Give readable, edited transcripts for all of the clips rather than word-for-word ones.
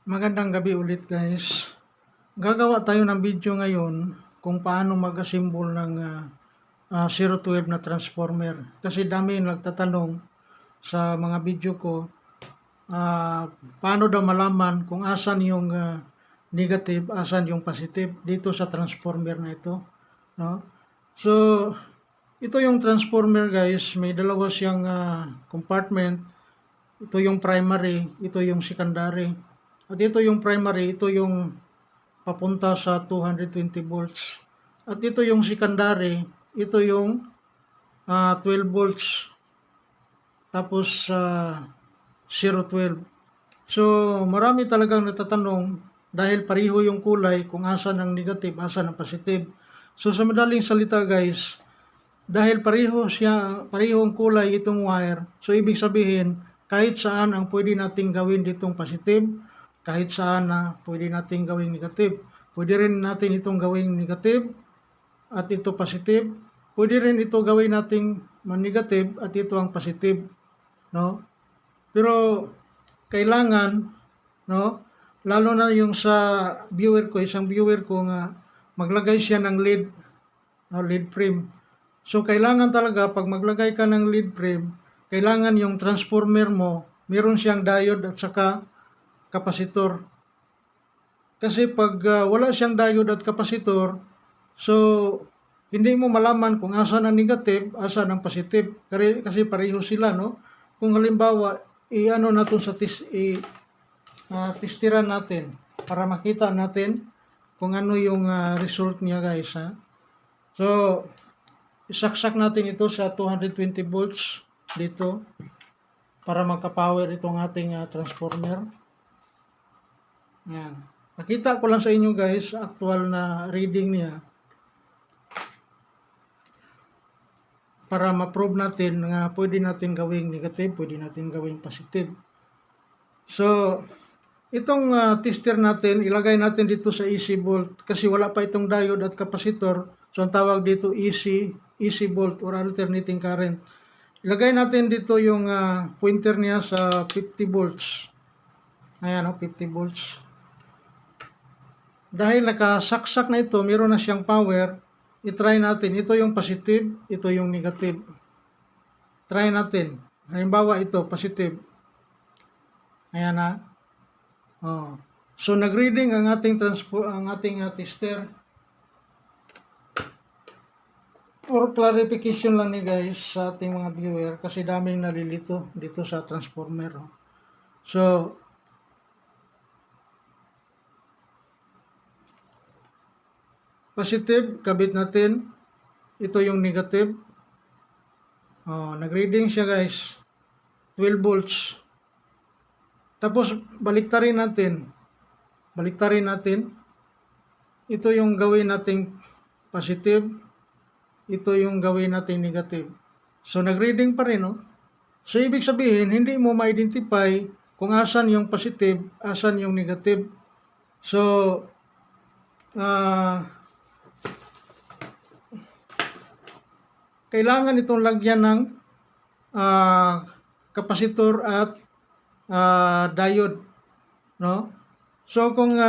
Magandang gabi ulit guys. Gagawa tayo ng video ngayon kung paano mag-assemble ng 012 na transformer. Kasi dami nagtatanong sa mga video ko, paano daw malaman kung asan yung negative, asan yung positive dito sa transformer na ito. No? So, ito yung transformer guys, may dalawa siyang compartment. Ito yung primary, ito yung secondary. At ito yung primary, ito yung papunta sa 220 volts. At ito yung secondary, ito yung 12 volts. Tapos 012. So marami talagang natatanong dahil pareho yung kulay kung asan ang negative, asan ang positive. So sa madaling salita guys, dahil pareho ang kulay itong wire, so ibig sabihin kahit saan ang pwede nating gawin ditong positive, kahit saan na pwede nating gawing negative. Pwede rin natin itong gawing negative at ito positive. Pwede rin ito gawin nating negative at ito ang positive, no? Pero kailangan, no, lalo na yung sa isang viewer ko nga maglagay siya ng lead, no, lead frame. So kailangan talaga pag maglagay ka ng lead frame, kailangan yung transformer mo meron siyang diode at saka kapasitor. Kasi pag wala siyang diode at kapasitor, so hindi mo malaman kung asan ang negative, asan ang positive. Kasi pareho sila, no? Kung halimbawa, i-ano natin sa testiran natin para makita natin kung ano yung result niya guys. Ha? So, isaksak natin ito sa 220 volts dito para magka-power itong ating transformer. Yan. Nakita ko lang sa inyo guys, actual na reading niya para ma-prove natin nga pwede natin gawing negative, pwede natin gawing positive. So, itong tester natin, ilagay natin dito sa AC volt kasi wala pa itong diode at kapasitor. So, ang tawag dito AC volt or alternating current. Ilagay natin dito yung pointer niya sa 50 volts. Ayan, 50 volts. Dahil nakasaksak na ito, meron na siyang power, i-try natin. Ito yung positive, ito yung negative. Try natin. Halimbawa ito, positive. Ayan na. Oh. So nag-reading ang ating tester. For clarification lang ni guys sa ating mga viewer kasi daming nalilito dito sa transformer. Oh. So positive, kabit natin. Ito yung negative. Oh, nag-reading siya guys. 12 volts. Tapos baliktarin natin. Ito yung gawin nating positive. Ito yung gawin nating negative. So nag-reading pa rin, no? So ibig sabihin, hindi mo ma-identify kung asan yung positive, asan yung negative. So kailangan itong lagyan ng kapasitor at diode, no? So kung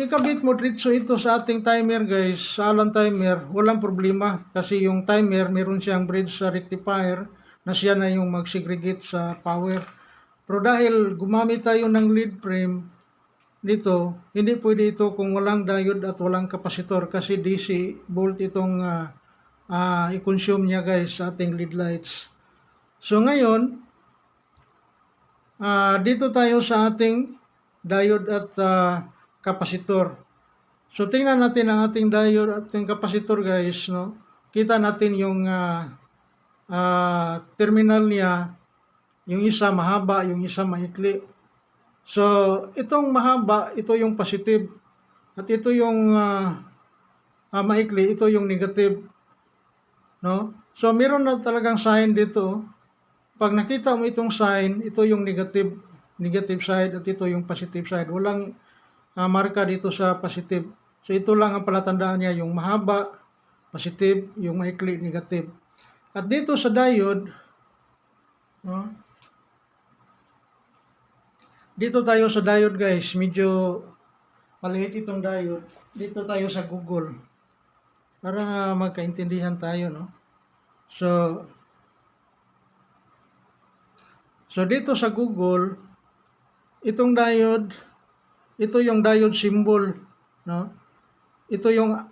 ikabit mo diretso ito sa ating timer guys, sa Allen timer, walang problema kasi yung timer meron siyang bridge sa rectifier na siya na yung mag-segregate sa power. Pero dahil gumamit tayo ng lead frame dito, hindi pwede ito kung walang diode at walang kapasitor kasi DC volt itong i-consume niya guys sa ating lead lights. So ngayon, dito tayo sa ating diode at kapasitor. So tingnan natin ang ating diode at ating kapasitor guys, no? Kita natin yung terminal niya, yung isa mahaba, yung isa maikli. So, itong mahaba, ito yung positive. At ito yung maikli, ito yung negative. No? So, meron na talagang sign dito. Pag nakita mo itong sign, ito yung negative side at ito yung positive side. Walang marka dito sa positive. So, ito lang ang palatandaan niya, yung mahaba, positive, yung maikli, negative. At dito sa diode, no? dito tayo sa diode guys, medyo maliit itong diode. Dito tayo sa Google para magkaintindihan tayo, no? So, dito sa Google, itong diode, ito yung diode symbol, no? Ito yung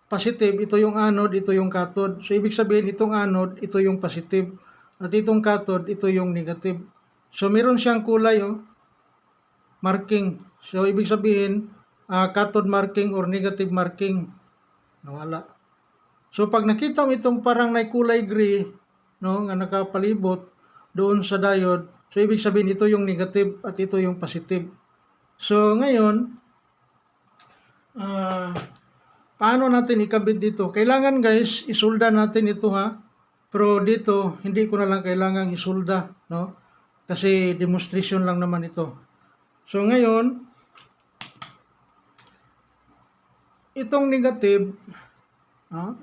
positive, ito yung anode, ito yung cathode. So, ibig sabihin, itong anode, ito yung positive. At itong cathode, ito yung negative. So, meron siyang kulay, oh, marking. So, ibig sabihin, cathode marking or negative marking. Nawala. So, pag nakita mo itong parang may kulay gray, no, nga nakapalibot doon sa diode, so, ibig sabihin, ito yung negative at ito yung positive. So, ngayon, paano natin ikabit dito? Kailangan guys, isulda natin ito ha. Pero dito, hindi ko na lang kailangan isulda, no? Kasi demonstration lang naman ito. So ngayon, itong negative ha,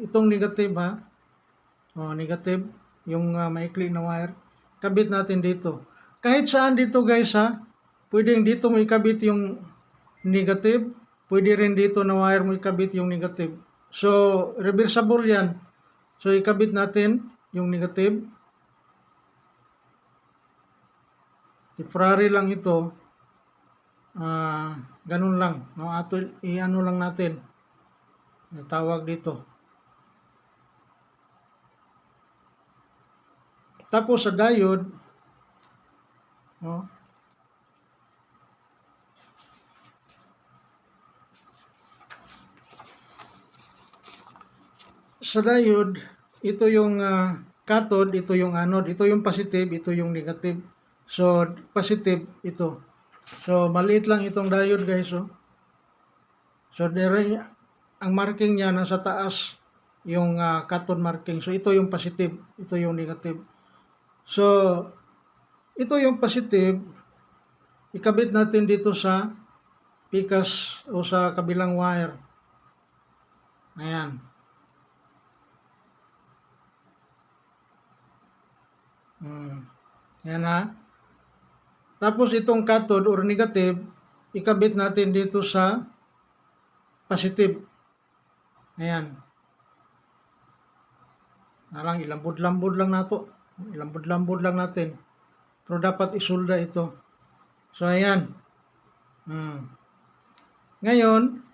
negative, yung maikli na wire, kabit natin dito. Kahit saan dito guys ha, pwedeng dito mo ikabit yung negative, pwede rin dito na wire mo ikabit yung negative. So, reversible yan. So, ikabit natin yung negative. Temporary lang ito. Ganun lang. No? I-ano lang natin. Tawag dito. Tapos sa diode, no? Sa diode, ito yung cathode, ito yung anode, ito yung positive, ito yung negative. So, positive ito. So, maliit lang itong diode guys. Oh. So, ang marking niya nasa taas yung cathode marking. So, ito yung positive, ito yung negative. So, ito yung positive. Ikabit natin dito sa pikas o sa kabilang wire. Ayan. Yan ha. Tapos itong cathode or negative, ikabit natin dito sa positive. Ayan. Narang ilambod-lambod lang nato. Ilambod-lambod lang natin. Pero dapat isulda ito. So ayan. Ngayon,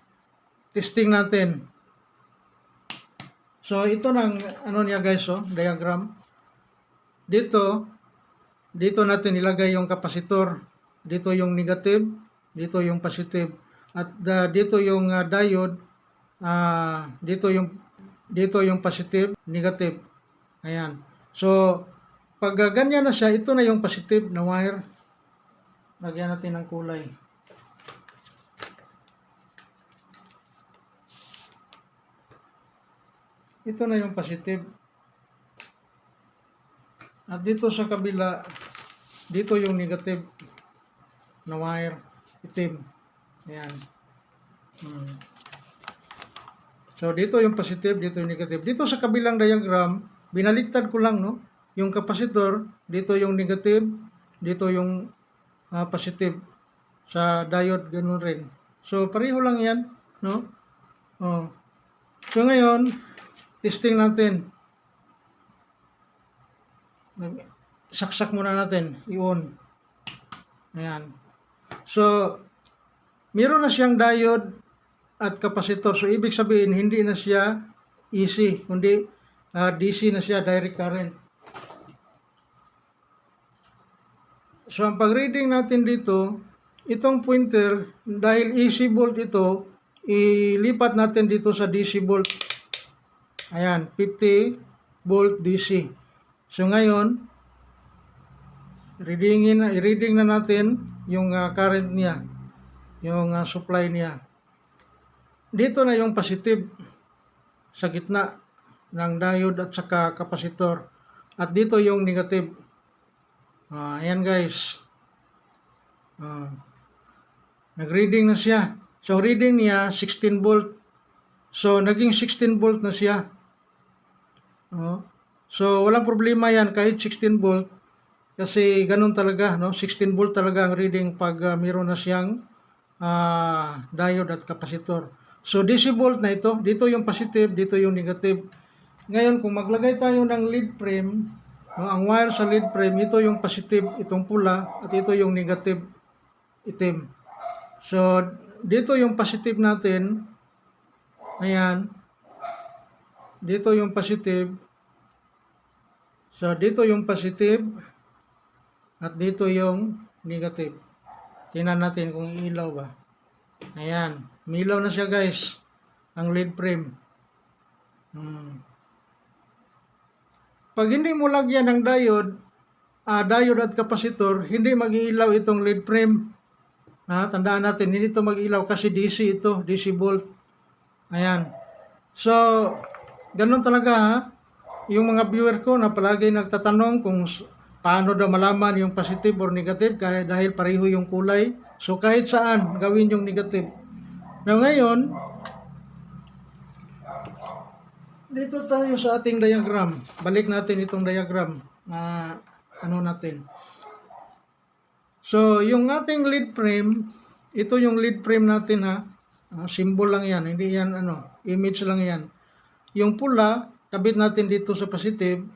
testing natin. So ito nang ano niya guys, oh, diagram. Dito natin ilagay yung kapasitor. Dito yung negative, dito yung positive. At dito yung diode, dito yung positive, negative. Ayan. So, pag ganyan na siya, ito na yung positive na wire. Lagyan natin ng kulay. Ito na yung positive. At dito sa kabila, dito yung negative na wire, itim. Ayan. So, dito yung positive, dito yung negative. Dito sa kabilang diagram, binaliktad ko lang, no? Yung kapasitor, dito yung negative, dito yung positive. Sa diode, ganun rin. So, pareho lang yan, no? Oh. So, ngayon, testing natin. Saksak muna natin, i-on. Ayan. So, meron na siyang diode at kapasitor. So, ibig sabihin, hindi na siya AC, kundi DC na siya, direct current. So, ang pag-reading natin dito, itong pointer, dahil AC volt ito, ilipat natin dito sa DC volt. Ayan, 50 volt DC. So ngayon, i-reading na natin yung current niya, yung supply niya. Dito na yung positive sa gitna ng diode at saka kapasitor. At dito yung negative. Ayan guys. Nag-reading na siya. So reading niya 16 volt. So naging 16 volt na siya. So, walang problema yan kahit 16 volt. Kasi ganun talaga, no? 16 volt talaga ang reading pag meron na siyang diode at capacitor. So DC volt na ito, dito yung positive, dito yung negative. Ngayon kung maglagay tayo ng lead frame, no, ang wire sa lead frame, ito yung positive, itong pula, at ito yung negative, itim. So dito yung positive natin, ayan, dito yung positive, so dito yung positive, at dito yung negative. Tingnan natin kung ilaw ba. Ayan, milaw na siya guys, ang lead frame. Pag hindi mo lagyan ng diode at capacitor, hindi mag-iilaw itong lead frame. Tandaan natin, hindi ito mag-ilaw kasi DC ito, DC volt. Ayan. So, ganun talaga ha. Yung mga viewer ko na palagi nagtatanong kung paano daw malaman yung positive or negative dahil pareho yung kulay. So, kahit saan gawin yung negative. Now, ngayon, dito tayo sa ating diagram. Balik natin itong diagram na natin. So, yung ating lead frame, ito yung lead frame natin ha. Symbol lang yan, hindi yan image lang yan. Yung pula, kabit natin dito sa positive,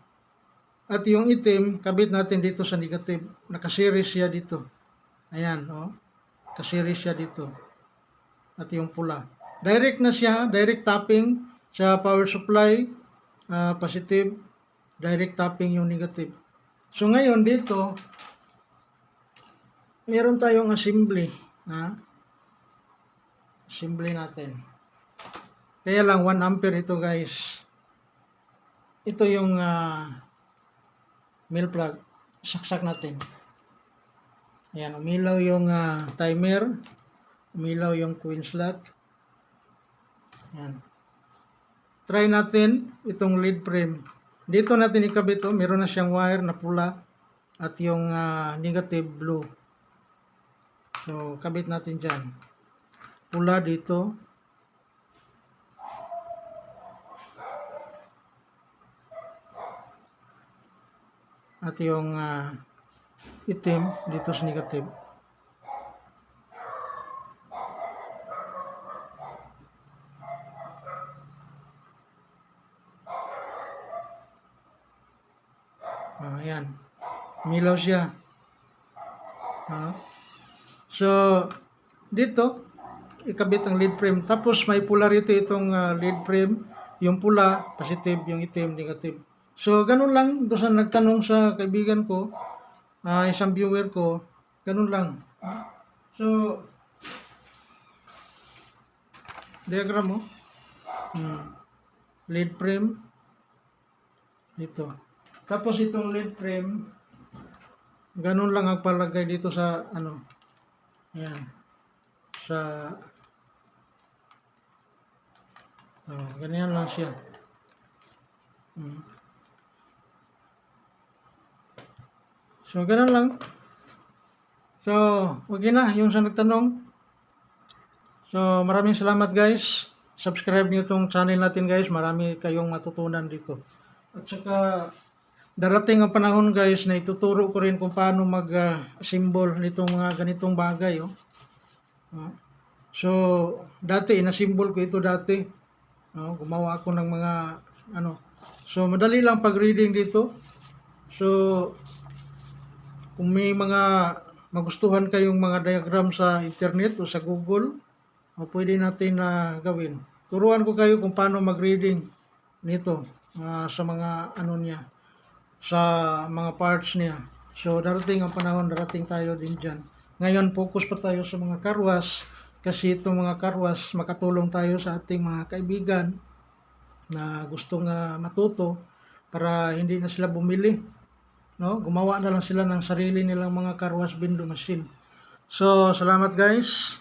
at yung itim, kabit natin dito sa negative. Nakaseries siya dito. Ayan, Nakaseries siya dito. At yung pula. Direct na siya, direct tapping sa power supply, positive, direct tapping yung negative. So ngayon dito, meron tayong assembly. Assembly natin. Kaya lang 1 ampere ito guys. Ito yung mill plug. Saksak natin. Ayan, umilaw yung timer. Umilaw yung coin slot. Ayan. Try natin itong lead frame. Dito natin ikabit, meron na siyang wire na pula at yung negative blue. So, kabit natin dyan. Pula dito. At yung itim dito sa negative. Ayan. Milaw siya. So, dito, ikabit ang lead frame. Tapos, may polarity itong lead frame. Yung pula, positive, yung itim, negative. So, ganun lang. Doon sa nagtanong sa kaibigan ko, isang viewer ko, ganun lang. So, diagram mo. Lead frame. Dito. Tapos itong lead frame, ganun lang ang palagay dito sa ayan, sa ganyan lang siya. So ganun lang. So okay na yung sa nagtanong. So maraming salamat guys. Subscribe niyo tong channel natin guys, marami kayong matutunan dito. At saka darating ang panahon guys na ituturo ko rin kung paano mag-assemble nitong mga ganitong bagay. So, dati, inasimbol ko ito dati. Gumawa ako ng mga, So, madali lang pag-reading dito. So, kung may mga magustuhan kayong mga diagram sa internet o sa Google, pwede natin na gawin. Turuan ko kayo kung paano mag-reading nito sa mga niya, sa mga parts niya. So, darating ang panahon, darating tayo din dyan. Ngayon, focus pa tayo sa mga karwas kasi itong mga karwas, makatulong tayo sa ating mga kaibigan na gustong matuto para hindi na sila bumili. Gumawa na lang sila ng sarili nilang mga karwas window machine. So, salamat guys.